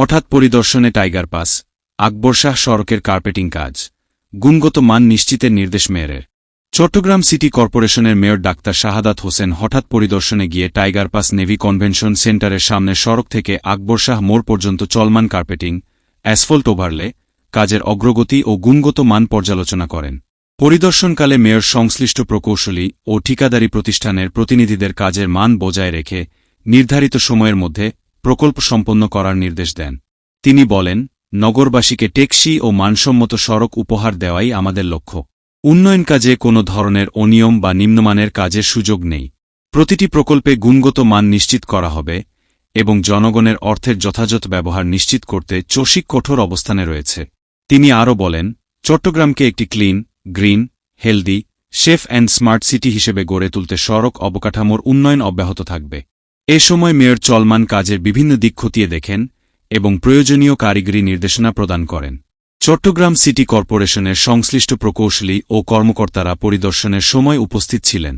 হঠাৎ পরিদর্শনে tiger pass, আকবর শাহ সড়কের কার্পেটিং কাজ, গুণগত মান নিশ্চিতের নির্দেশ মেয়রের। চট্টগ্রাম সিটি কর্পোরেশনের মেয়র ডাক্তার শাহাদাত হোসেন হঠাৎ পরিদর্শনে গিয়ে টাইগার পাস নেভি কনভেনশন সেন্টারের সামনের সড়ক থেকে আকবর শাহ মোড় পর্যন্ত চলমান কার্পেটিং, অ্যাসফল্ট ওভারলে কাজের অগ্রগতি ও গুণগত মান পর্যালোচনা করেন। পরিদর্শনকালে মেয়র সংশ্লিষ্ট প্রকৌশলী ও ঠিকাদারি প্রতিষ্ঠানের প্রতিনিধিদের কাজের মান বজায় রেখে নির্ধারিত সময়ের মধ্যে প্রকল্প সম্পন্ন করার নির্দেশ দেন। তিনি বলেন, নগরবাসীকে টেকসই ও মানসম্মত সড়ক উপহার দেওয়াই আমাদের লক্ষ্য। উন্নয়ন কাজে কোনো ধরনের অনিয়ম বা নিম্নমানের কাজের সুযোগ নেই। প্রতিটি প্রকল্পে গুণগত মান নিশ্চিত করা হবে এবং জনগণের অর্থের যথাযথ ব্যবহার নিশ্চিত করতে চসিক কঠোর অবস্থানে রয়েছে। তিনি আরও বলেন, চট্টগ্রামকে একটি clean, green, healthy, safe and smart city হিসেবে গড়ে তুলতে সড়ক অবকাঠামোর উন্নয়ন অব্যাহত থাকবে। এ সময় মেয়র চলমান কাজের বিভিন্ন দিক খতিয়ে দেখেন এবং প্রয়োজনীয় কারিগরি নির্দেশনা প্রদান করেন। চট্টগ্রাম সিটি কর্পোরেশনের সংশ্লিষ্ট প্রকৌশলী ও কর্মকর্তারা পরিদর্শনের সময় উপস্থিত ছিলেন।